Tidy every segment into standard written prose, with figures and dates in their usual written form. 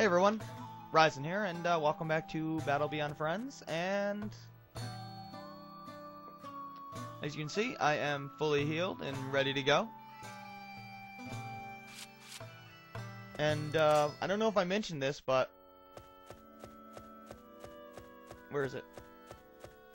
Hey everyone, Ryzen here, and welcome back to Battle Beyond Friends, and as you can see, I am fully healed and ready to go. And I don't know if I mentioned this, but where is it?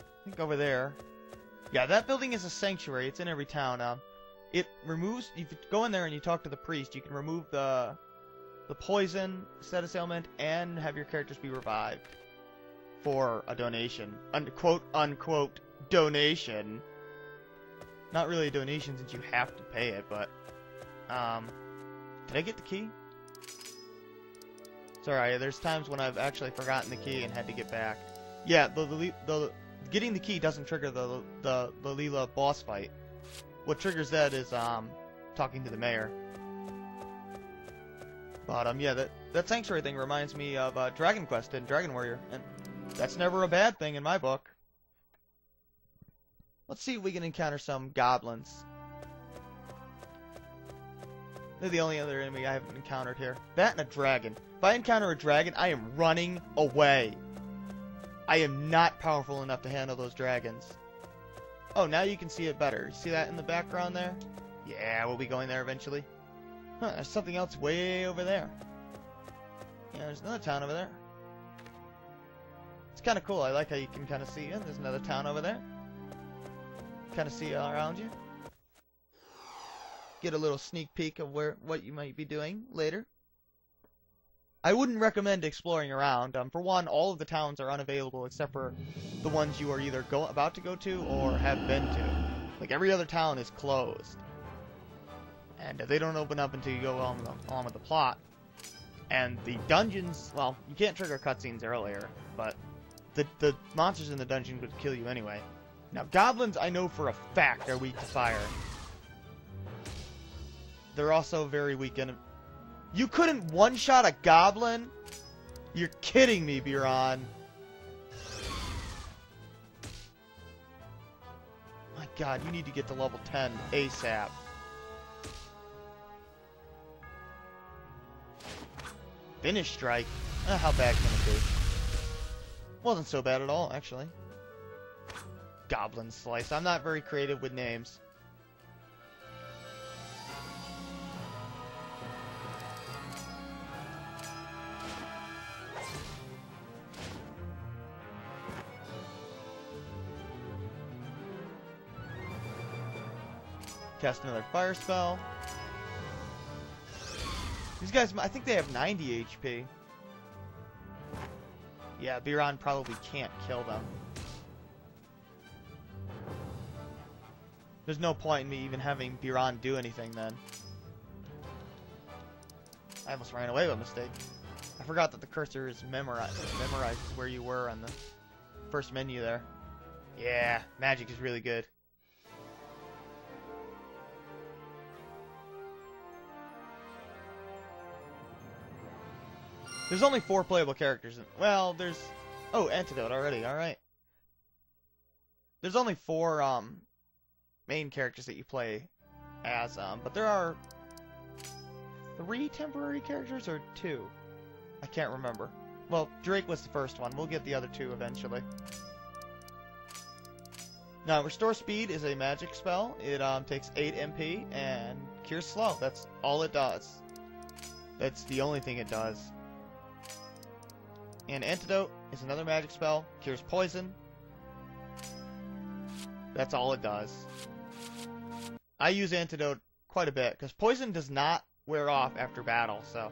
I think over there. Yeah, that building is a sanctuary. It's in every town. It removes, if you go in there and you talk to the priest, you can remove the poison, status ailment, and have your characters be revived for a donation. Quote unquote donation. Not really a donation since you have to pay it, but did I get the key? Sorry, there's times when I've actually forgotten the key and had to get back. Yeah, the getting the key doesn't trigger the Leela boss fight. What triggers that is talking to the mayor. But yeah, that sanctuary thing reminds me of Dragon Quest and Dragon Warrior, and that's never a bad thing in my book. Let's see if we can encounter some goblins. They're the only other enemy I haven't encountered here. That and a dragon. If I encounter a dragon, I am running away. I am not powerful enough to handle those dragons. Oh, now you can see it better. See that in the background there? Yeah, we'll be going there eventually. Huh, there's something else way over there. Yeah, there's another town over there. It's kind of cool. I like how you can kind of see it. There's another town over there. Kind of see all around you. Get a little sneak peek of what you might be doing later. I wouldn't recommend exploring around. For one, all of the towns are unavailable except for the ones you are either about to go to or have been to. Like every other town is closed. And they don't open up until you go on with the plot. And the dungeons, well, you can't trigger cutscenes earlier, but the monsters in the dungeon would kill you anyway. Now, goblins, I know for a fact, are weak to fire. They're also very weak in... You couldn't one-shot a goblin? You're kidding me, Biran. My god, you need to get to level 10 ASAP. Finish strike. How bad can it be? Wasn't so bad at all, actually. Goblin slice. I'm not very creative with names. Cast another fire spell. These guys, I think they have 90 HP. Yeah, Biran probably can't kill them. There's no point in me even having Biran do anything then. I almost ran away by mistake. I forgot that the cursor is memorizes where you were on the first menu there. Yeah, magic is really good. There's only 4 playable characters. Well, there's... Oh, Antidote already. Alright. There's only 4 main characters that you play as, but there are 3 temporary characters or 2? I can't remember. Well, Drake was the first one. We'll get the other 2 eventually. Now, Restore Speed is a magic spell. It takes 8 MP and cures slow. That's all it does. That's the only thing it does. And Antidote is another magic spell. Cures poison. That's all it does. I use Antidote quite a bit, because poison does not wear off after battle, so...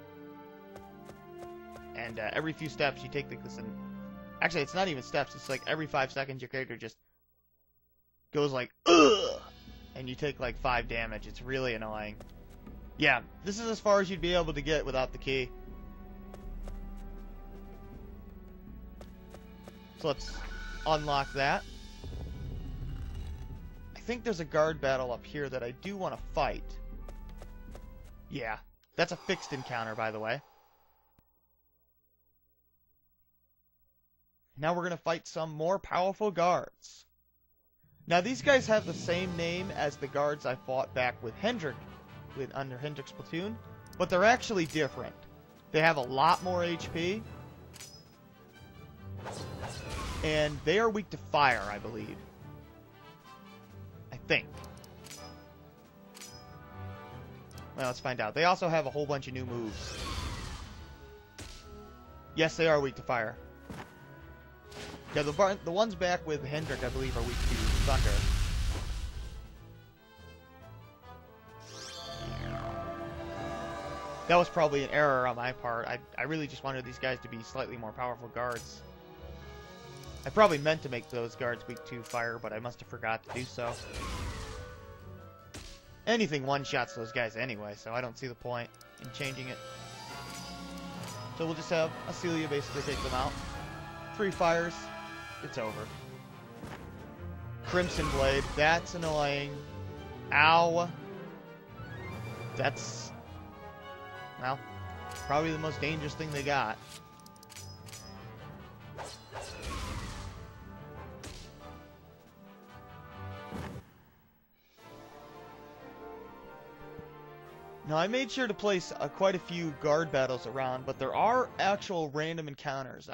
And every few steps you take this and... Actually, it's not even steps, it's like every 5 seconds your character just goes like, ugh! And you take like 5 damage. It's really annoying. Yeah, this is as far as you'd be able to get without the key. So let's unlock that. I think there's a guard battle up here that I do want to fight. Yeah, that's a fixed encounter, by the way. Now we're going to fight some more powerful guards. Now these guys have the same name as the guards I fought back with Hendrik, under Hendrik's platoon, but they're actually different. They have a lot more HP. And they are weak to fire, I believe. I think. Well, let's find out. They also have a whole bunch of new moves. Yes, they are weak to fire. Yeah, the ones back with Hendrik, I believe, are weak to thunder. That was probably an error on my part. I really just wanted these guys to be slightly more powerful guards. I probably meant to make those guards weak to fire, but I must have forgot to do so. Anything one-shots those guys anyway, so I don't see the point in changing it. So we'll just have Acilia basically take them out. 3 fires, it's over. Crimson Blade, that's annoying. Ow. That's, well, probably the most dangerous thing they got. Now, I made sure to place quite a few guard battles around, but there are actual random encounters.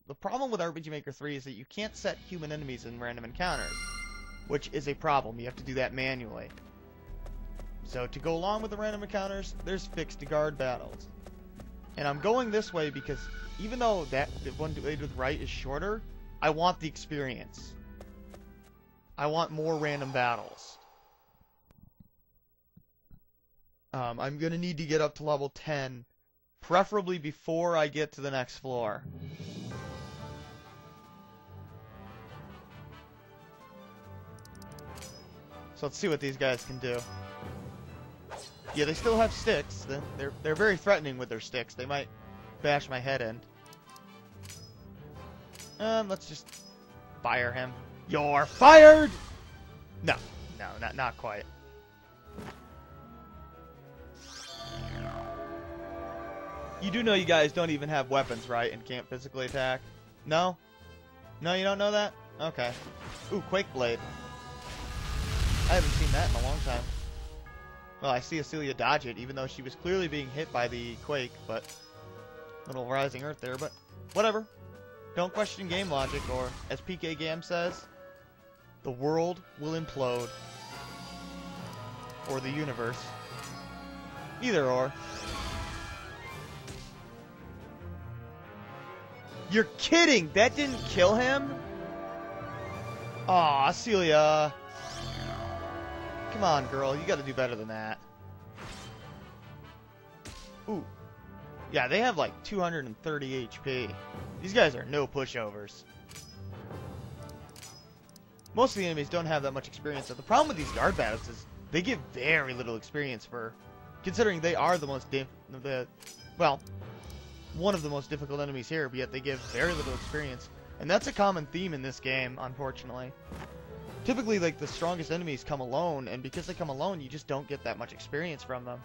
The problem with RPG Maker 3 is that you can't set human enemies in random encounters, which is a problem. You have to do that manually. So to go along with the random encounters, there's fixed guard battles. And I'm going this way because even though the one blade with right is shorter, I want the experience. I want more random battles. I'm going to need to get up to level 10, preferably before I get to the next floor. So let's see what these guys can do. Yeah, they still have sticks. They're very threatening with their sticks. They might bash my head in. Let's just fire him. You're fired! No, not quite. You do know you guys don't even have weapons, right? And can't physically attack? No? No, you don't know that? Okay. Ooh, Quake Blade. I haven't seen that in a long time. Well, I see Acilia dodge it, even though she was clearly being hit by the Quake, but... Little Rising Earth there, but... Whatever. Don't question game logic, or, as PK Gam says, the world will implode. Or the universe. Either or. You're kidding! That didn't kill him? Aw, Celia. Come on, girl. You gotta do better than that. Ooh. Yeah, they have like 230 HP. These guys are no pushovers. Most of the enemies don't have that much experience. So the problem with these guard battles is they give very little experience for... Considering they are the most... well... one of the most difficult enemies here, but yet they give very little experience. And that's a common theme in this game, unfortunately. Typically, like, the strongest enemies come alone, and because they come alone, you just don't get that much experience from them.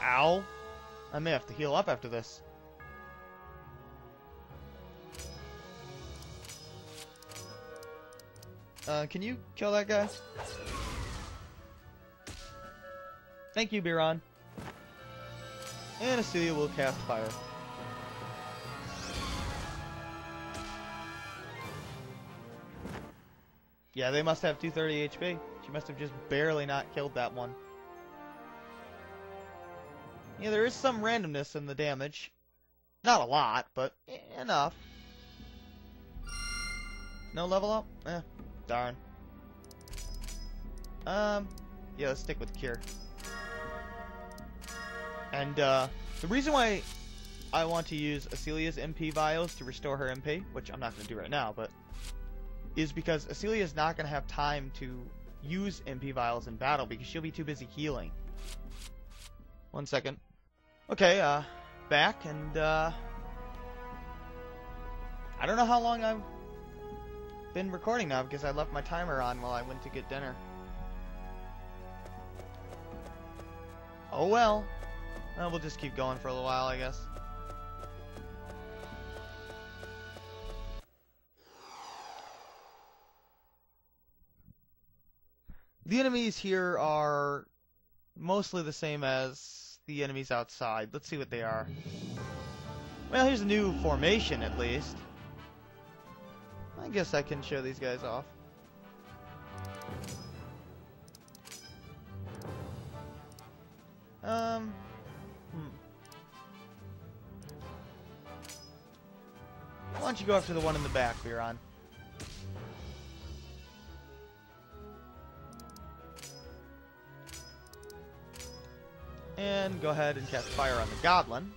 Ow. I may have to heal up after this. Can you kill that guy? Thank you, Biron. And Acilia will cast fire. Yeah, they must have 230 HP. She must have just barely not killed that one. Yeah, there is some randomness in the damage. Not a lot, but enough. No level up? Darn. Yeah, let's stick with Cure. And, the reason why I want to use Acilia's MP vials to restore her MP, which I'm not going to do right now, but... is because Acilia is not going to have time to use MP vials in battle because she'll be too busy healing. 1 second. Okay, back, and, I don't know how long I've been recording now because I left my timer on while I went to get dinner. Oh well. Well, we'll just keep going for a little while, I guess. The enemies here are mostly the same as the enemies outside. Let's see what they are. Well, here's a new formation, at least. I guess I can show these guys off. Why don't you go after the one in the back, Biron? And go ahead and cast fire on the goblin.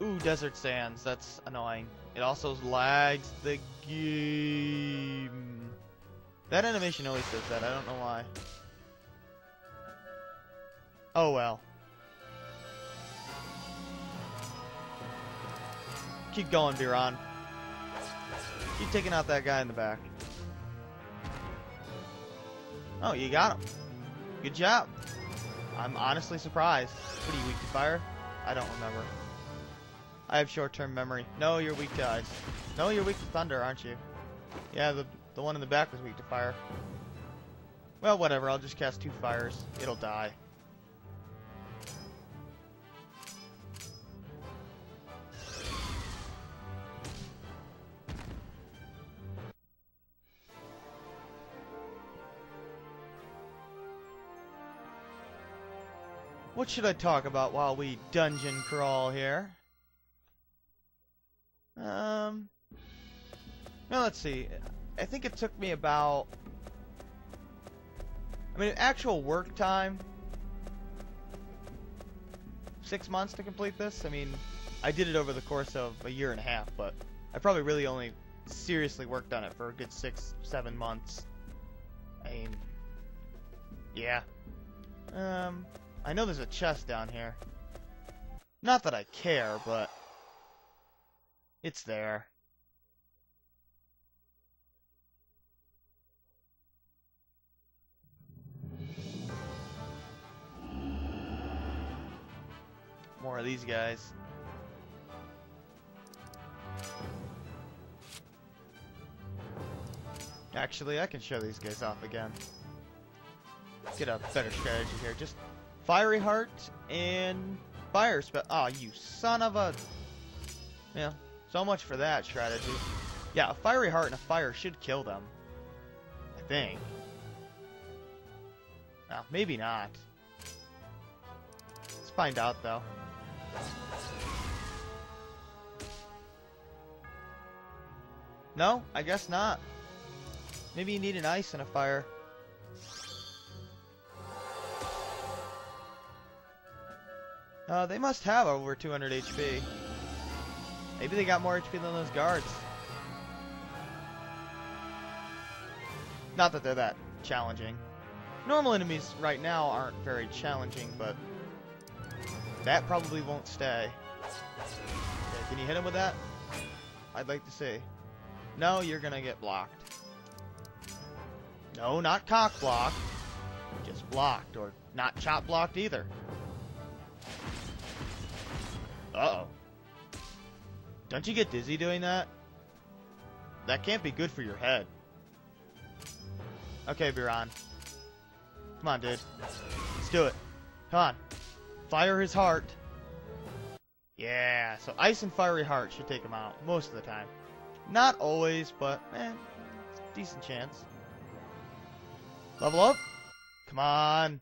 Ooh, desert sands. That's annoying. It also lags the game. That animation always says that. I don't know why. Oh well. Keep going, Biron. Keep taking out that guy in the back. Oh, you got him. Good job. I'm honestly surprised. Pretty weak to fire? I don't remember. I have short-term memory. No, you're weak to ice. No, you're weak to thunder, aren't you? Yeah, the one in the back was weak to fire. Well, whatever. I'll just cast 2 fires. It'll die. What should I talk about while we dungeon crawl here? Well, let's see. I think it took me about... actual work time... 6 months to complete this. I did it over the course of a year and a half, but I probably really only seriously worked on it for a good 6-7 months. Yeah. I know there's a chest down here. Not that I care, but it's there. More of these guys. Actually, I can show these guys off again. Get a better strategy here. Just Fiery Heart and Fire Spell. Oh, you son of a... Yeah, so much for that strategy. Yeah, a Fiery Heart and a Fire should kill them. I think. Well, maybe not. Let's find out, though. No, I guess not. Maybe you need an Ice and a Fire. They must have over 200 HP. Maybe they got more HP than those guards. Not that they're that challenging. Normal enemies right now aren't very challenging, but that probably won't stay. Okay, can you hit him with that? I'd like to see. No, you're gonna get blocked. No, not cock blocked. Just blocked, or not chop blocked either. Uh-oh. Don't you get dizzy doing that? That can't be good for your head. Okay, Biron. Come on, dude. Let's do it. Come on. Fire his heart. Yeah, so Ice and Fiery Heart should take him out most of the time. Not always, but, decent chance. Level up. Come on.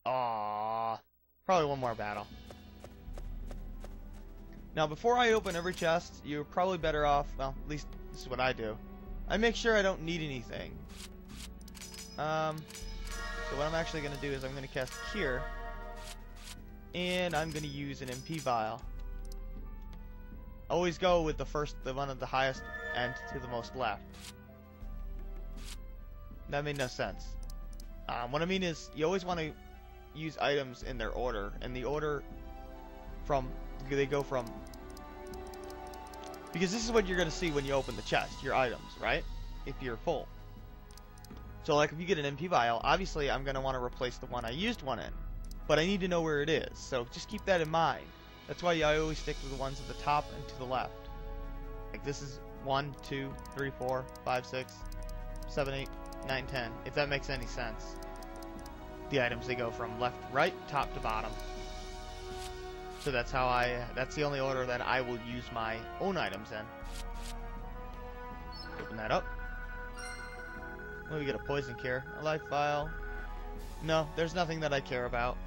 Aww. Probably one more battle. Now, before I open every chest, you're probably better off, well, at least this is what I do. I make sure I don't need anything. So what I'm actually going to do is I'm going to cast Cure. And I'm going to use an MP Vial. Always go with the one at the highest end to the most left. That made no sense. What I mean is, you always want to use items in their order. And the order they go from... Because this is what you're going to see when you open the chest, your items, right? If you're full. So like if you get an MP Vial, obviously I'm going to want to replace the one I used one in. But I need to know where it is, so just keep that in mind. That's why I always stick with the ones at the top and to the left. Like this is 1, 2, 3, 4, 5, 6, 7, 8, 9, 10. If that makes any sense. The items, they go from left, right, top to bottom. So that's that's the only order that I will use my own items in. Open that up. Let me get a poison cure. A life vial. No, there's nothing that I care about.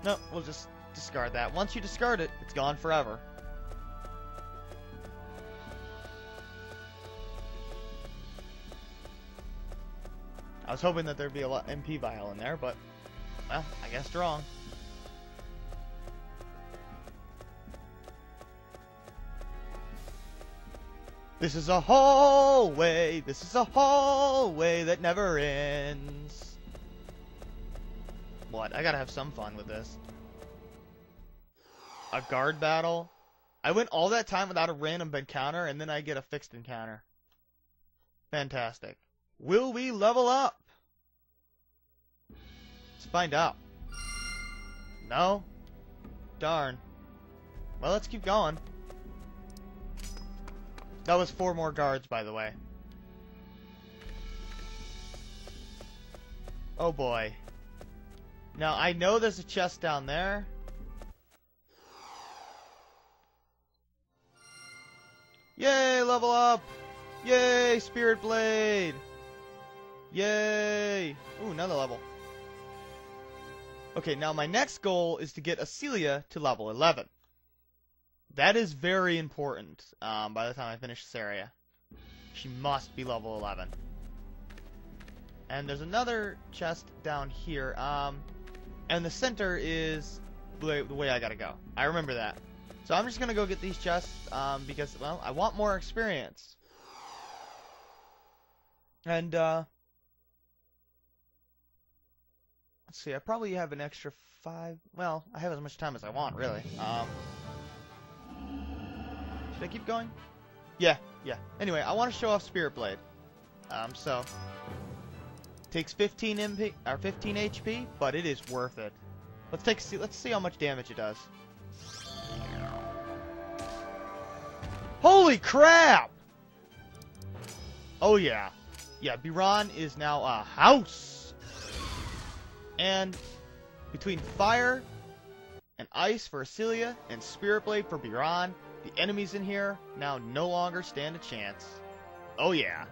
No, we'll just discard that. Once you discard it, it's gone forever. I was hoping that there'd be a MP vial in there, but, well, I guess wrong. This is a hallway. This is a hallway that never ends. What? I gotta have some fun with this. A guard battle? I went all that time without a random encounter, and then I get a fixed encounter. Fantastic. Will we level up? Let's find out. No? Darn. Well, let's keep going. That was 4 more guards, by the way. Oh boy. Now, I know there's a chest down there. Yay, level up! Yay, Spirit Blade! Yay! Ooh, another level. Okay, now my next goal is to get Acelia to level 11. That is very important by the time I finish this area. She must be level 11. And there's another chest down here. And the center is the way I gotta go. I remember that. So I'm just gonna go get these chests because, well, I want more experience. And, let's see, I probably have an extra 5... Well, I have as much time as I want, really. Should I keep going? Yeah. Anyway, I want to show off Spirit Blade. So... Takes 15 MP, or 15 HP, but it is worth it. Let's see how much damage it does. Holy crap! Oh yeah. Yeah, Biran is now a house! And between fire and ice for Acelia and Spirit Blade for Biran, the enemies in here now no longer stand a chance. Oh yeah.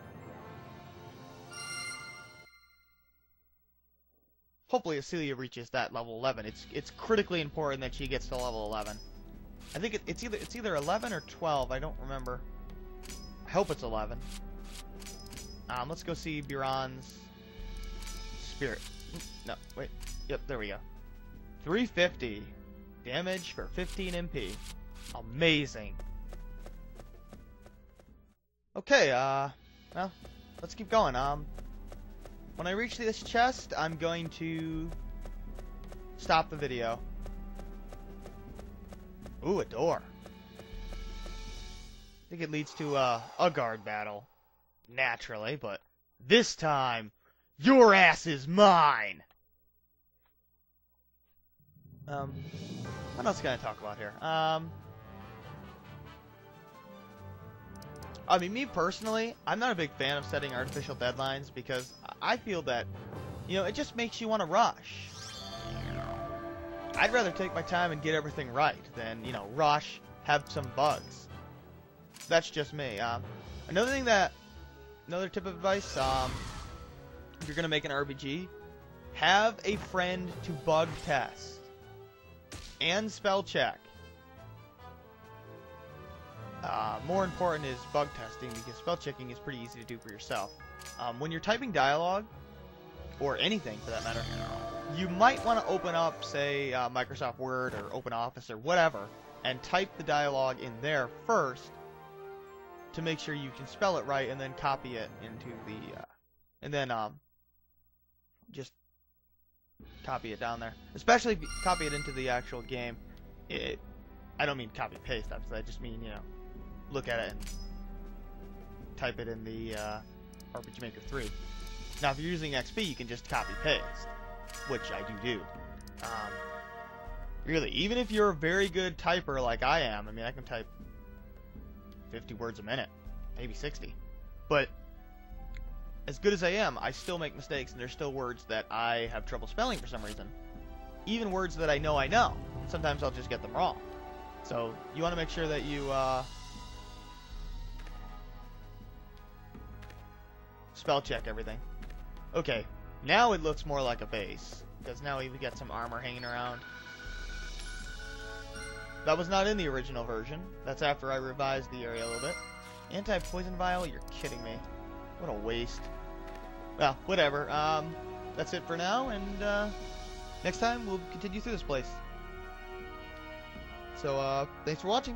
Hopefully Acelia reaches that level 11. It's critically important that she gets to level 11. I think it's either 11 or 12. I don't remember. I hope it's 11. Let's go see Biran's spirit. No, wait. Yep, there we go. 350 damage for 15 MP. Amazing. Okay, well, let's keep going. When I reach this chest, I'm going to stop the video. Ooh, a door. I think it leads to a guard battle. Naturally, but this time, your ass is mine! What else can I talk about here? I mean, me personally, I'm not a big fan of setting artificial deadlines because I feel that, you know, it just makes you want to rush. I'd rather take my time and get everything right than, you know, rush, have some bugs. That's just me. Another tip of advice, if you're going to make an RPG, have a friend to bug test and spell check. More important is bug testing because spell checking is pretty easy to do for yourself. When you're typing dialogue, or anything for that matter, you might want to open up, say, Microsoft Word or OpenOffice or whatever, and type the dialogue in there first to make sure you can spell it right, and then copy it into the, and then just copy it down there. Especially if you copy it into the actual game. I don't mean copy paste, obviously. I just mean, you know, look at it and type it in the RPG Maker 3. Now, if you're using XP, you can just copy paste, which I do. Really, even if you're a very good typer like I am, I mean, I can type 50 words a minute, maybe 60. But as good as I am, I still make mistakes, and there's still words that I have trouble spelling for some reason. Even words that I know, sometimes I'll just get them wrong. So you want to make sure that you spell check everything. Okay, now it looks more like a base, because now we got some armor hanging around. That was not in the original version. That's after I revised the area a little bit. Anti-poison vial? You're kidding me. What a waste. Well, whatever. That's it for now, and next time we'll continue through this place. So, thanks for watching.